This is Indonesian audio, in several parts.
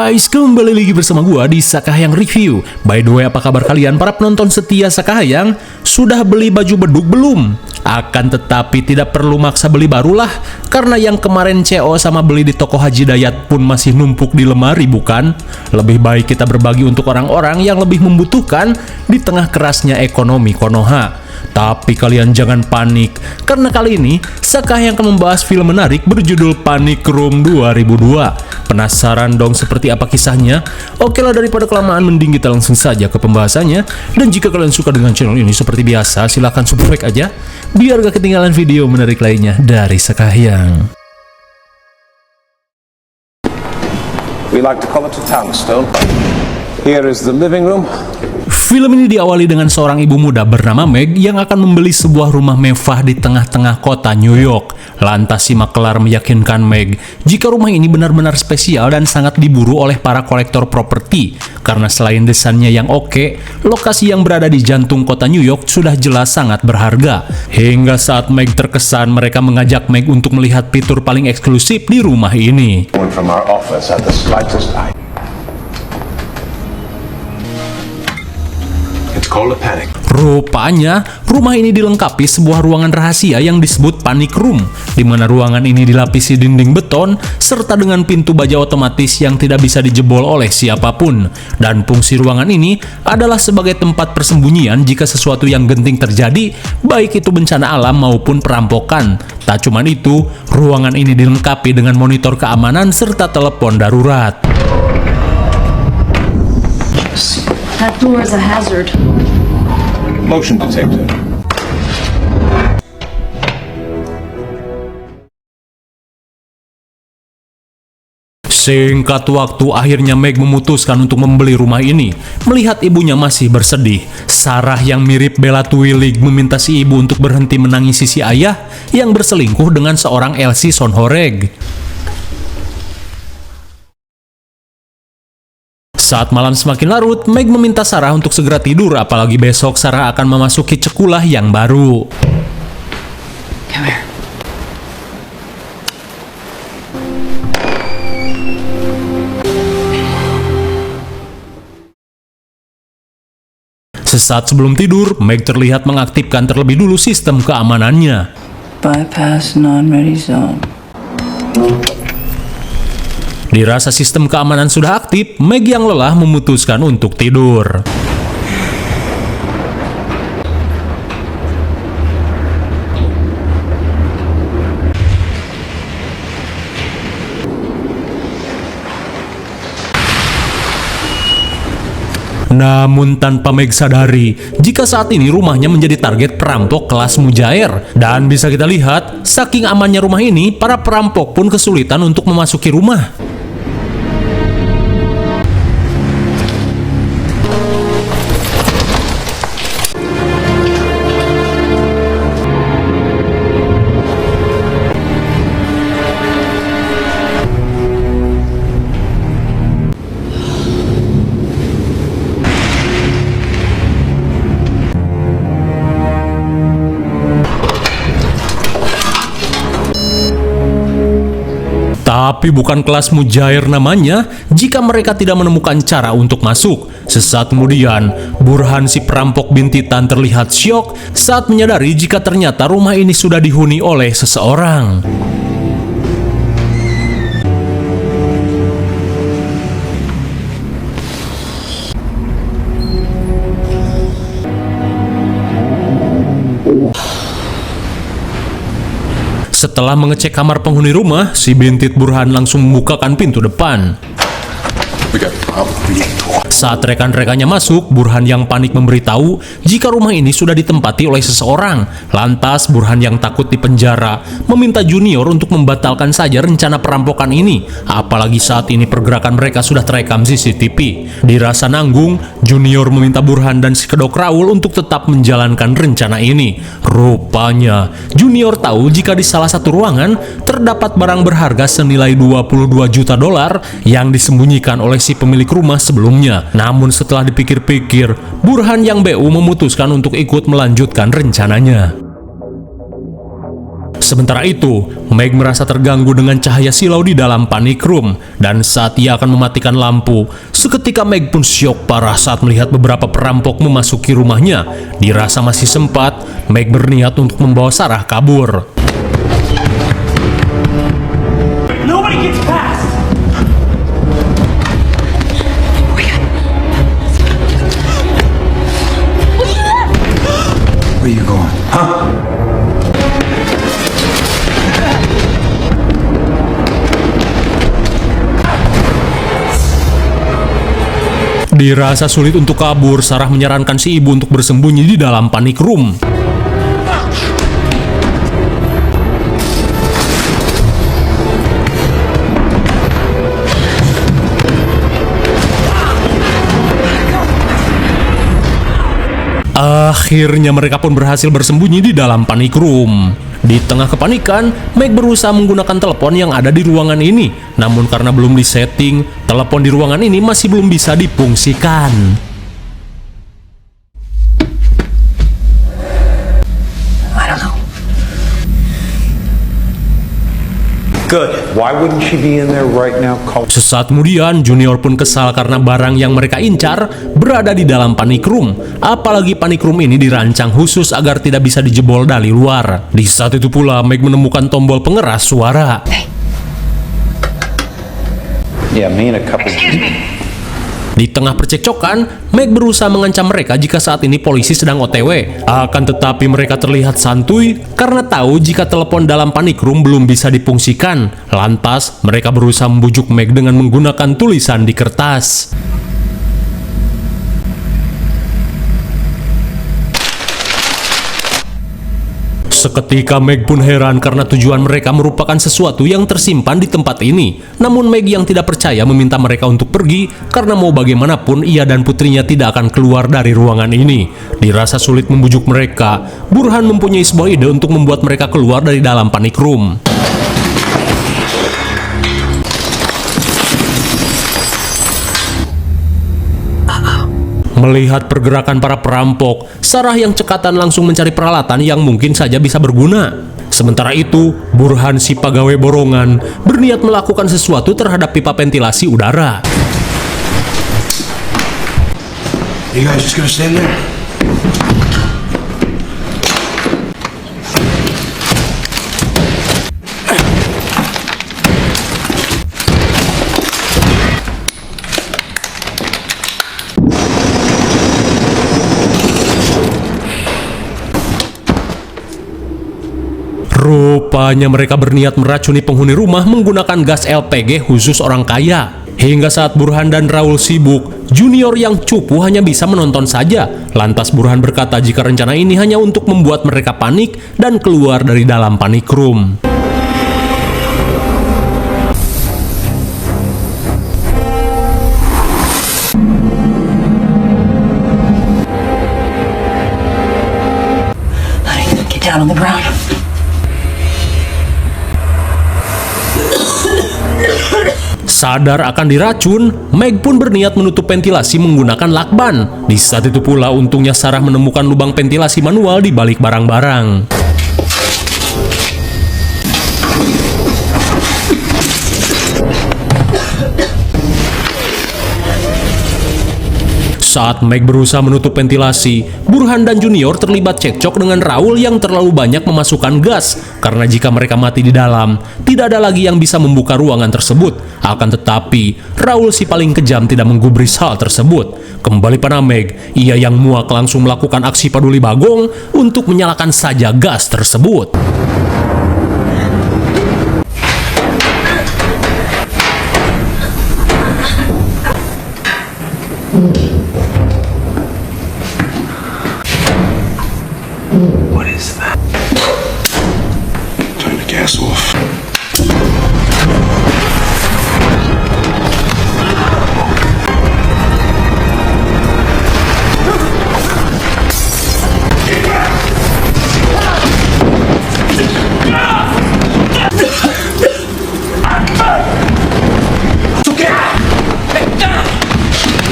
guys, kembali lagi bersama gua di Sakahayang Review. By the way, apa kabar kalian para penonton setia Sakahayang? Sudah beli baju bedug belum? Akan tetapi tidak perlu maksa beli barulah, karena yang kemarin CO sama beli di toko Haji Dayat pun masih numpuk di lemari, bukan? Lebih baik kita berbagi untuk orang-orang yang lebih membutuhkan di tengah kerasnya ekonomi Konoha. Tapi kalian jangan panik, karena kali ini Sakahayang akan membahas film menarik berjudul Panic Room 2002. Penasaran dong seperti apa kisahnya? Oke lah, daripada kelamaan mending kita langsung saja ke pembahasannya. Dan jika kalian suka dengan channel ini seperti biasa, silahkan subscribe aja biar gak ketinggalan video menarik lainnya dari Sakahayang. We like to call it a townstone. Here is the living room. Film ini diawali dengan seorang ibu muda bernama Meg yang akan membeli sebuah rumah mewah di tengah-tengah kota New York. Lantas si makelar meyakinkan Meg jika rumah ini benar-benar spesial dan sangat diburu oleh para kolektor properti. Karena selain desainnya yang oke, lokasi yang berada di jantung kota New York sudah jelas sangat berharga. Hingga saat Meg terkesan, mereka mengajak Meg untuk melihat fitur paling eksklusif di rumah ini. From our office at the slightest eye. It's called a panic. Rupanya, rumah ini dilengkapi sebuah ruangan rahasia yang disebut Panic Room, di mana ruangan ini dilapisi dinding beton, serta dengan pintu baja otomatis yang tidak bisa dijebol oleh siapapun. Dan fungsi ruangan ini adalah sebagai tempat persembunyian jika sesuatu yang genting terjadi, baik itu bencana alam maupun perampokan. Tak cuman itu, ruangan ini dilengkapi dengan monitor keamanan serta telepon darurat. That door is a hazard. Motion detector. Singkat waktu, akhirnya Meg memutuskan untuk membeli rumah ini. Melihat ibunya masih bersedih, Sarah yang mirip Bella Twillig meminta si ibu untuk berhenti menangisi si ayah yang berselingkuh dengan seorang Elsie Sonhoreg. Saat malam semakin larut, Meg meminta Sarah untuk segera tidur, apalagi besok Sarah akan memasuki sekolah yang baru. Come here. Sesaat sebelum tidur, Meg terlihat mengaktifkan terlebih dulu sistem keamanannya. Bypass non-ready zone. Dirasa sistem keamanan sudah aktif, Meg yang lelah memutuskan untuk tidur. Namun tanpa Meg sadari, jika saat ini rumahnya menjadi target perampok kelas mujair. Dan bisa kita lihat, saking amannya rumah ini, para perampok pun kesulitan untuk memasuki rumah. Tapi bukan kelas mujair namanya jika mereka tidak menemukan cara untuk masuk. Sesaat kemudian, Burhan si perampok bintitan terlihat syok saat menyadari jika ternyata rumah ini sudah dihuni oleh seseorang. Setelah mengecek kamar penghuni rumah, si bintit Burhan langsung membukakan pintu depan. Saat rekan-rekannya masuk, Burhan yang panik memberitahu jika rumah ini sudah ditempati oleh seseorang. Lantas Burhan yang takut dipenjara meminta Junior untuk membatalkan saja rencana perampokan ini, apalagi saat ini pergerakan mereka sudah terekam CCTV. Dirasa nanggung, Junior meminta Burhan dan si kedok Raul untuk tetap menjalankan rencana ini. Rupanya Junior tahu jika di salah satu ruangan terdapat barang berharga senilai 22 juta dolar yang disembunyikan oleh si pemilik rumah sebelumnya. Namun setelah dipikir-pikir, Burhan yang BU memutuskan untuk ikut melanjutkan rencananya. Sementara itu, Meg merasa terganggu dengan cahaya silau di dalam panic room, dan saat ia akan mematikan lampu, seketika Meg pun syok parah saat melihat beberapa perampok memasuki rumahnya. Dirasa masih sempat, Meg berniat untuk membawa Sarah kabur. Nobody gets past! Where you going? Huh? Dirasa sulit untuk kabur, Sarah menyarankan si ibu untuk bersembunyi di dalam panic room. Akhirnya mereka pun berhasil bersembunyi di dalam panic room. Di tengah kepanikan, Meg berusaha menggunakan telepon yang ada di ruangan ini. Namun karena belum disetting, telepon di ruangan ini masih belum bisa difungsikan. I don't know. Good. Why wouldn't she be in there right now? Sesaat kemudian, Junior pun kesal karena barang yang mereka incar berada di dalam panic room. Apalagi panic room ini dirancang khusus agar tidak bisa dijebol dari luar. Di saat itu pula, Meg menemukan tombol pengeras suara. Yeah, me and a couple. Di tengah percekcokan, Meg berusaha mengancam mereka jika saat ini polisi sedang OTW. Akan tetapi mereka terlihat santuy karena tahu jika telepon dalam panic room belum bisa difungsikan. Lantas, mereka berusaha membujuk Meg dengan menggunakan tulisan di kertas. Seketika Meg pun heran karena tujuan mereka merupakan sesuatu yang tersimpan di tempat ini. Namun Meg yang tidak percaya meminta mereka untuk pergi karena mau bagaimanapun ia dan putrinya tidak akan keluar dari ruangan ini. Dirasa sulit membujuk mereka, Burhan mempunyai sebuah ide untuk membuat mereka keluar dari dalam panic room. Melihat pergerakan para perampok, Sarah yang cekatan langsung mencari peralatan yang mungkin saja bisa berguna. Sementara itu, Burhan si pegawai borongan berniat melakukan sesuatu terhadap pipa ventilasi udara. You guys just gonna stand there? Rupanya mereka berniat meracuni penghuni rumah menggunakan gas LPG khusus orang kaya. Hingga saat Burhan dan Raul sibuk, Junior yang cupu hanya bisa menonton saja. Lantas Burhan berkata jika rencana ini hanya untuk membuat mereka panik dan keluar dari dalam panic room. Honey, get down on the ground. Sadar akan diracun, Meg pun berniat menutup ventilasi menggunakan lakban. Di saat itu pula untungnya Sarah menemukan lubang ventilasi manual di balik barang-barang. Saat Meg berusaha menutup ventilasi, Burhan dan Junior terlibat cekcok dengan Raul yang terlalu banyak memasukkan gas. Karena jika mereka mati di dalam, tidak ada lagi yang bisa membuka ruangan tersebut. Akan tetapi, Raul si paling kejam tidak menggubris hal tersebut. Kembali pada Meg, ia yang muak langsung melakukan aksi paduli bagong untuk menyalakan saja gas tersebut. What is that? Turn the gas off.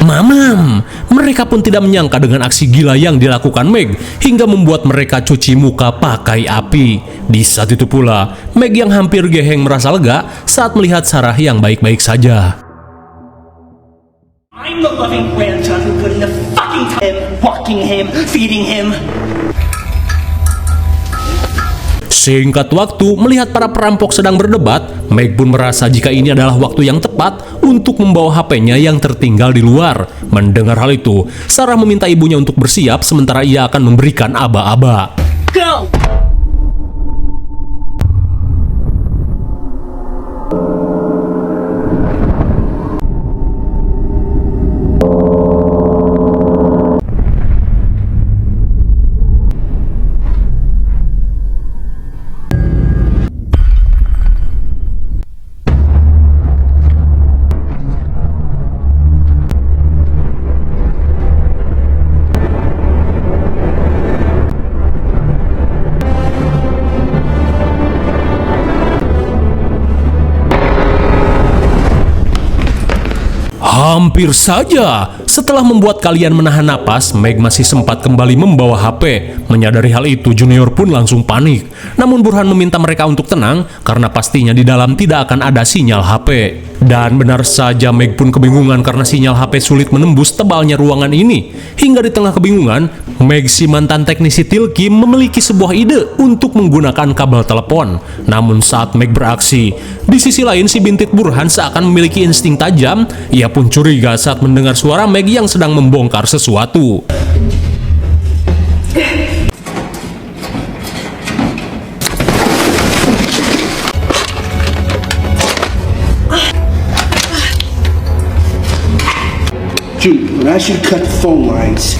Mamam, mereka pun tidak menyangka dengan aksi gila yang dilakukan Meg hingga membuat mereka cuci muka pakai api. Di saat itu pula, Meg yang hampir geheng merasa lega saat melihat Sarah yang baik-baik saja. I'm the loving grandson who put in the fucking time walking him, feeding him. Singkat waktu, melihat para perampok sedang berdebat, Meg pun merasa jika ini adalah waktu yang tepat untuk membawa HP-nya yang tertinggal di luar. Mendengar hal itu, Sarah meminta ibunya untuk bersiap sementara ia akan memberikan aba-aba. Go! Hampir saja. Setelah membuat kalian menahan napas, Meg masih sempat kembali membawa HP. Menyadari hal itu, Junior pun langsung panik. Namun Burhan meminta mereka untuk tenang karena pastinya di dalam tidak akan ada sinyal HP. Dan benar saja, Meg pun kebingungan karena sinyal HP sulit menembus tebalnya ruangan ini. Hingga di tengah kebingungan, Meg si mantan teknisi Tilkim memiliki sebuah ide untuk menggunakan kabel telepon. Namun saat Meg beraksi, di sisi lain si bintit Burhan seakan memiliki insting tajam. Ia pun curiga saat mendengar suara Meg yang sedang membongkar sesuatu. Jude, when I asked you to cut the phone lines.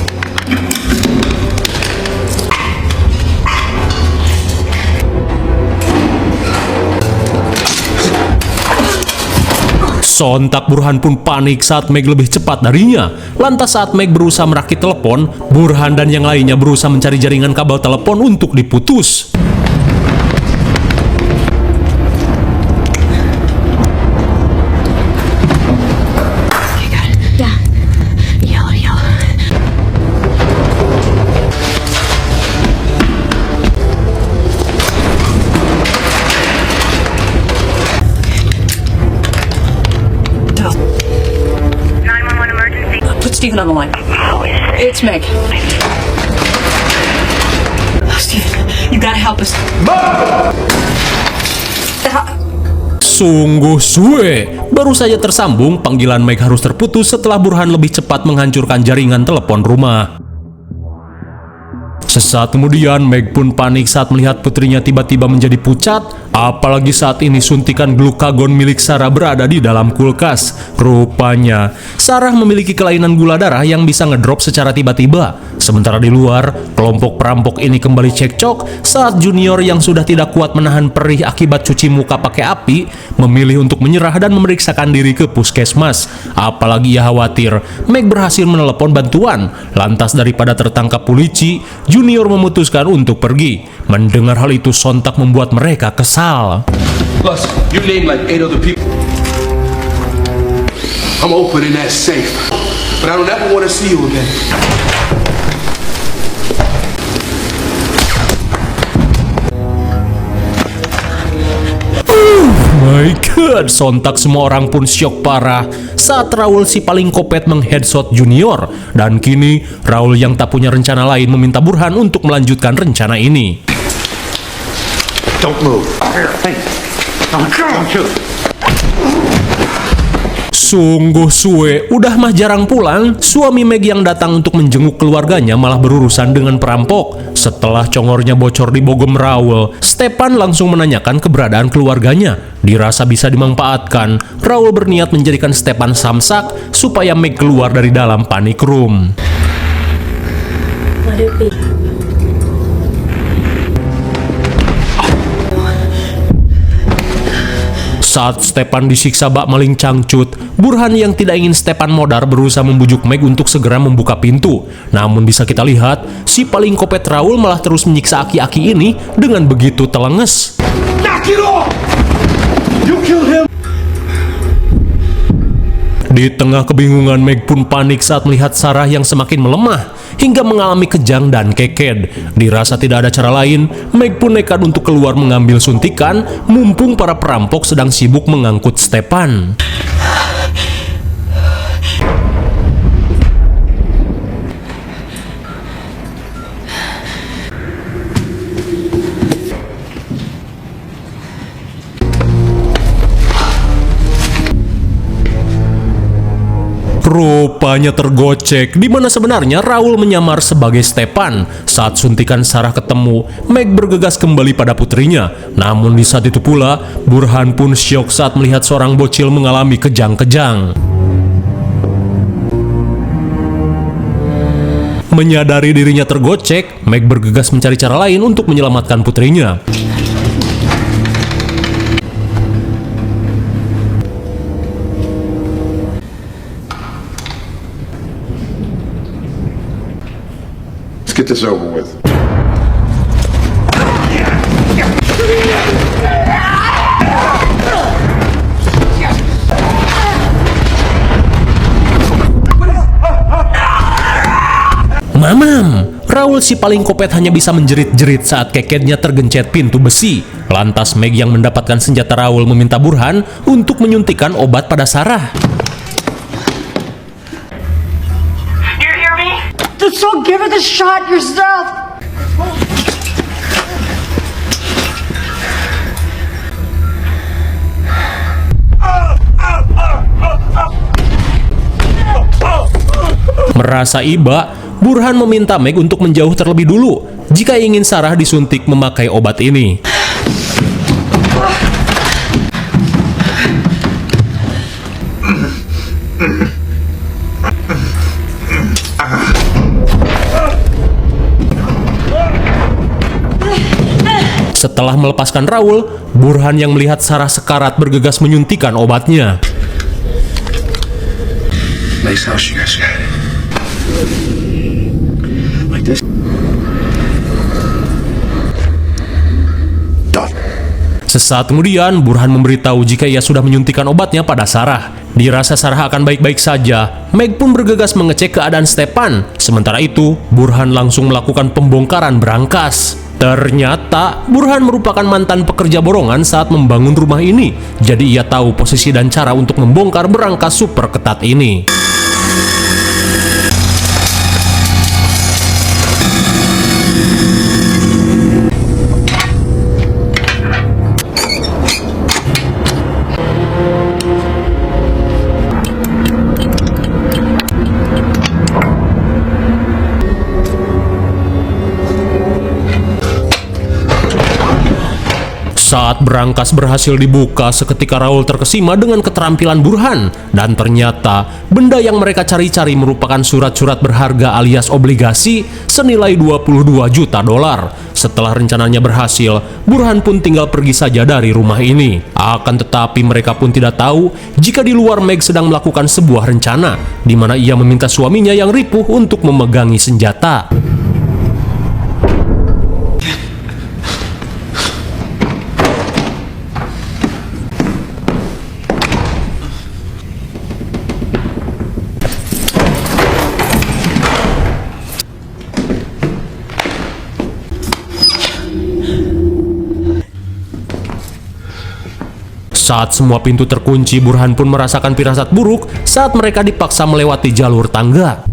Sontak Burhan pun panik saat Meg lebih cepat darinya. Lantas saat Meg berusaha merakit telepon, Burhan dan yang lainnya berusaha mencari jaringan kabel telepon untuk diputus. Stephen on the line. It's Meg. Stephen, you gotta help us. Sungguh suwe. Baru saja tersambung, panggilan Meg harus terputus setelah Burhan lebih cepat menghancurkan jaringan telepon rumah. Sesaat kemudian, Meg pun panik saat melihat putrinya tiba-tiba menjadi pucat. Apalagi saat ini suntikan glukagon milik Sarah berada di dalam kulkas. Rupanya, Sarah memiliki kelainan gula darah yang bisa ngedrop secara tiba-tiba. Sementara di luar, kelompok perampok ini kembali cekcok saat Junior yang sudah tidak kuat menahan perih akibat cuci muka pakai api, memilih untuk menyerah dan memeriksakan diri ke puskesmas. Apalagi ia khawatir Meg berhasil menelepon bantuan. Lantas daripada tertangkap polisi, Junior memutuskan untuk pergi. Mendengar hal itu sontak membuat mereka kesal. Plus, you named like 8 other people. I'm opening that safe, but I don't ever want to see you again. My God, sontak semua orang pun syok parah saat Raul si paling kopet mengheadshot Junior. Dan kini, Raul yang tak punya rencana lain meminta Burhan untuk melanjutkan rencana ini. Don't move. Don't shoot. Sungguh suwe, udah mah jarang pulang, suami Meg yang datang untuk menjenguk keluarganya malah berurusan dengan perampok. Setelah congornya bocor di bogem Raul, Stepan langsung menanyakan keberadaan keluarganya. Dirasa bisa dimanfaatkan, Raul berniat menjadikan Stepan samsak supaya Meg keluar dari dalam panic room. Let it be. Saat Stepan disiksa bak maling cangcut, Burhan yang tidak ingin Stepan modar berusaha membujuk Meg untuk segera membuka pintu. Namun bisa kita lihat, si paling kopet Raul malah terus menyiksa aki-aki ini dengan begitu telenges. Knock it off! You killed him! Di tengah kebingungan, Meg pun panik saat melihat Sarah yang semakin melemah hingga mengalami kejang dan keked. Dirasa tidak ada cara lain, Meg pun nekat untuk keluar mengambil suntikan mumpung para perampok sedang sibuk mengangkut Stepan. Rupanya tergocek, di mana sebenarnya Raul menyamar sebagai Stepan. Saat suntikan Sarah ketemu, Meg bergegas kembali pada putrinya. Namun di saat itu pula, Burhan pun syok saat melihat seorang bocil mengalami kejang-kejang. Menyadari dirinya tergocek, Meg bergegas mencari cara lain untuk menyelamatkan putrinya. Let's get this over with. Mamam! Raul si paling kopet hanya bisa menjerit-jerit saat kekednya tergencet pintu besi. Lantas Meg yang mendapatkan senjata Raul meminta Burhan untuk menyuntikkan obat pada Sarah. So give her the shot yourself. Merasa iba, Burhan meminta Meg untuk menjauh terlebih dulu jika ingin Sarah disuntik memakai obat ini. Setelah melepaskan Raul, Burhan yang melihat Sarah sekarat bergegas menyuntikkan obatnya. Nice house you guys got. Like this. Done. Sesaat kemudian, Burhan memberitahu jika ia sudah menyuntikkan obatnya pada Sarah. Dirasa Sarah akan baik-baik saja, Meg pun bergegas mengecek keadaan Stepan. Sementara itu, Burhan langsung melakukan pembongkaran berangkas. Ternyata, Burhan merupakan mantan pekerja borongan saat membangun rumah ini. Jadi ia tahu posisi dan cara untuk membongkar berangkas super ketat ini. Saat berangkas berhasil dibuka, seketika Raul terkesima dengan keterampilan Burhan. Dan ternyata, benda yang mereka cari-cari merupakan surat-surat berharga alias obligasi senilai 22 juta dolar. Setelah rencananya berhasil, Burhan pun tinggal pergi saja dari rumah ini. Akan tetapi mereka pun tidak tahu jika di luar Meg sedang melakukan sebuah rencana, di mana ia meminta suaminya yang ripuh untuk memegangi senjata. Saat semua pintu terkunci, Burhan pun merasakan firasat buruk saat mereka dipaksa melewati jalur tangga.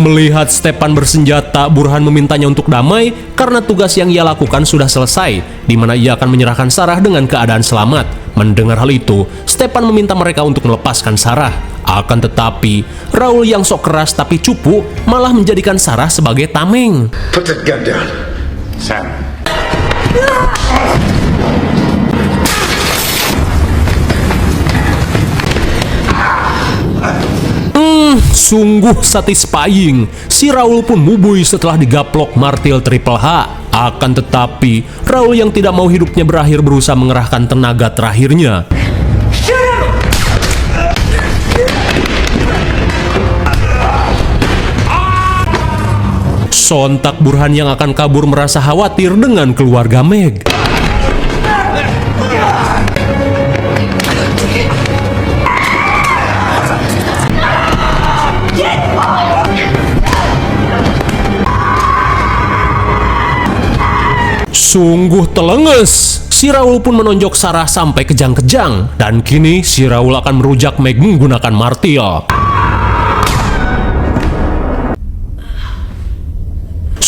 Melihat Stepan bersenjata, Burhan memintanya untuk damai karena tugas yang ia lakukan sudah selesai, di mana ia akan menyerahkan Sarah dengan keadaan selamat. Mendengar hal itu, Stepan meminta mereka untuk melepaskan Sarah. Akan tetapi, Raul yang sok keras tapi cupu malah menjadikan Sarah sebagai tameng. Put that gun down. Sam. Sungguh satisfying. Si Raul pun mubui setelah digaplok martil Triple H. Akan tetapi, Raul yang tidak mau hidupnya berakhir berusaha mengerahkan tenaga terakhirnya. Sontak Burhan yang akan kabur merasa khawatir dengan keluarga Meg. Sungguh telenges. Si Raul pun menonjok Sarah sampai kejang-kejang. Dan kini si Raul akan merujak Meg menggunakan martil.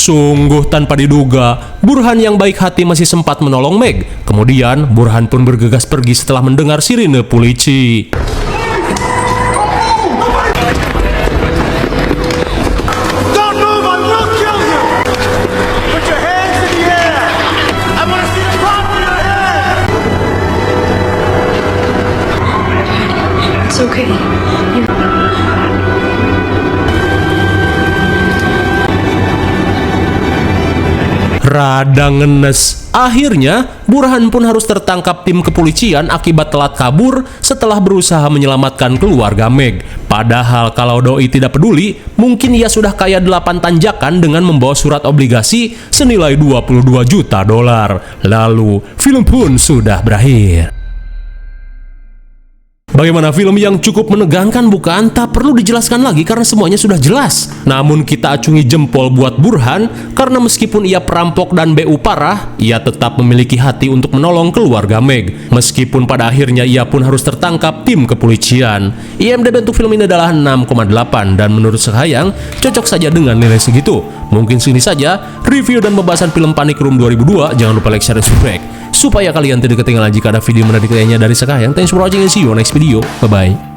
Sungguh tanpa diduga, Burhan yang baik hati masih sempat menolong Meg. Kemudian Burhan pun bergegas pergi setelah mendengar sirine polisi. Don't move, I will kill you! Put your hands in the air! I want to see the pop in your head! It's okay. Rada ngenes. Akhirnya, Burhan pun harus tertangkap tim kepolisian akibat telat kabur setelah berusaha menyelamatkan keluarga Meg. Padahal kalau doi tidak peduli, mungkin ia sudah kaya 8 tanjakan dengan membawa surat obligasi senilai 22 juta dolar. Lalu, film pun sudah berakhir. Bagaimana film yang cukup menegangkan bukan? Tak perlu dijelaskan lagi karena semuanya sudah jelas. Namun kita acungi jempol buat Burhan karena meskipun ia perampok dan BU parah, ia tetap memiliki hati untuk menolong keluarga Meg. Meskipun pada akhirnya ia pun harus tertangkap tim kepolisian. IMDb untuk film ini adalah 6,8 dan menurut Sekahayang cocok saja dengan nilai segitu. Mungkin segini saja review dan pembahasan film Panic Room 2002. Jangan lupa like, share, dan subscribe supaya kalian tidak ketinggalan jika ada video menarik lainnya dari Sekahayang. Thanks for watching and see you on next video. Bye-bye.